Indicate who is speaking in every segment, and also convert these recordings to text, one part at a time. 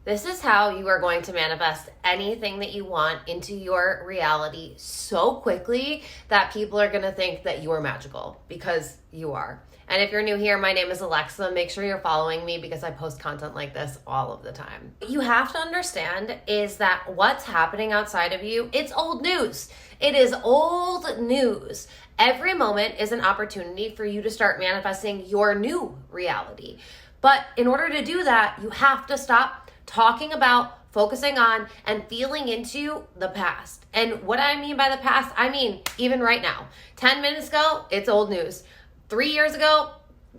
Speaker 1: This is how you are going to manifest anything that you want into your reality so quickly that people are going to think that you are magical, because you are. And if you're new here, my name is Alexa. Make sure you're following me because I post content like this all of the time. What you have to understand is that what's happening outside of you, it's old news. It is old news. Every moment is an opportunity for you to start manifesting your new reality. But in order to do that, you have to stop talking about, focusing on, and feeling into the past. And what I mean by the past, I mean even right now. 10 minutes ago, it's old news. 3 years ago,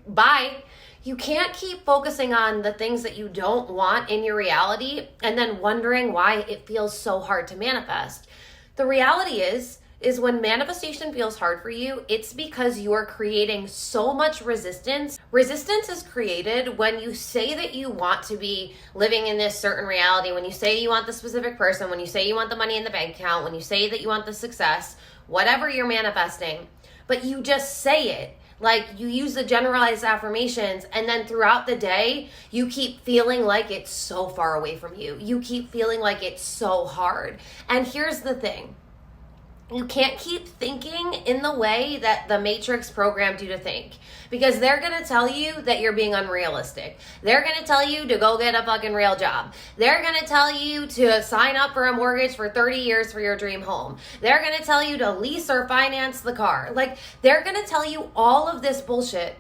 Speaker 1: bye. You can't keep focusing on the things that you don't want in your reality and then wondering why it feels so hard to manifest. The reality is when manifestation feels hard for you, it's because you are creating so much resistance. Resistance is created when you say that you want to be living in this certain reality, when you say you want the specific person, when you say you want the money in the bank account, when you say that you want the success, whatever you're manifesting, but you just say it. Like, you use the generalized affirmations, and then throughout the day, you keep feeling like it's so far away from you. You keep feeling like it's so hard. And here's the thing. You can't keep thinking in the way that the Matrix programmed you to think, because they're going to tell you that you're being unrealistic. They're going to tell you to go get a fucking real job. They're going to tell you to sign up for a mortgage for 30 years for your dream home. They're going to tell you to lease or finance the car. Like, they're going to tell you all of this bullshit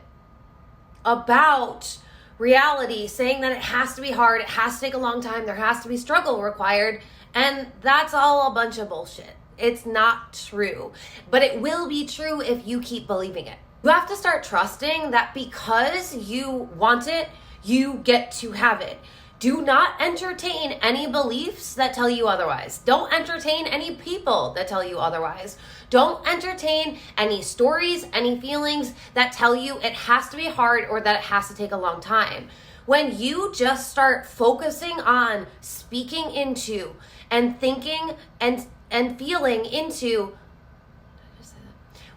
Speaker 1: about reality, saying that it has to be hard, it has to take a long time, there has to be struggle required, and that's all a bunch of bullshit. It's not true, but it will be true if you keep believing it. You have to start trusting that because you want it, you get to have it. Do not entertain any beliefs that tell you otherwise. Don't entertain any people that tell you otherwise. Don't entertain any stories, any feelings that tell you it has to be hard or that it has to take a long time. When you just start focusing on speaking into and thinking and feeling into,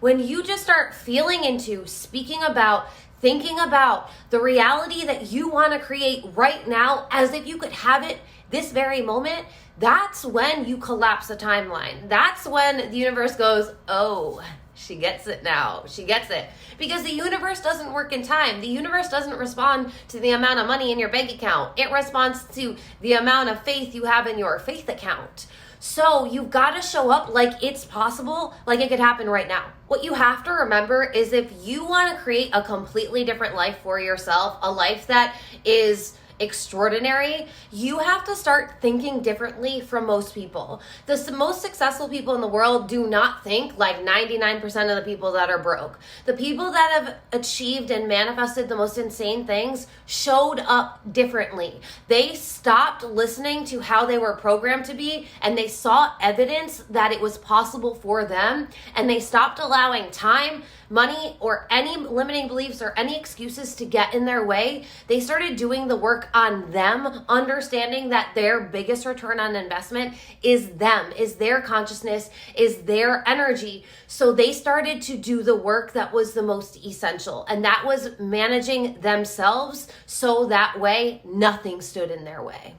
Speaker 1: when you just start feeling into, speaking about, thinking about the reality that you want to create right now as if you could have it this very moment, that's when you collapse the timeline. That's when the universe goes, oh, she gets it now. She gets it. Because the universe doesn't work in time. The universe doesn't respond to the amount of money in your bank account. It responds to the amount of faith you have in your faith account. So you've got to show up like it's possible, like it could happen right now. What you have to remember is if you want to create a completely different life for yourself, a life that is extraordinary, you have to start thinking differently from most people. The most successful people in the world do not think like 99% of the people that are broke. The people that have achieved and manifested the most insane things showed up differently. They stopped listening to how they were programmed to be, and they saw evidence that it was possible for them, and they stopped allowing time, money, or any limiting beliefs or any excuses to get in their way. They started doing the work on them, understanding that their biggest return on investment is them, is their consciousness, is their energy. So they started to do the work that was the most essential, and that was managing themselves so that way nothing stood in their way.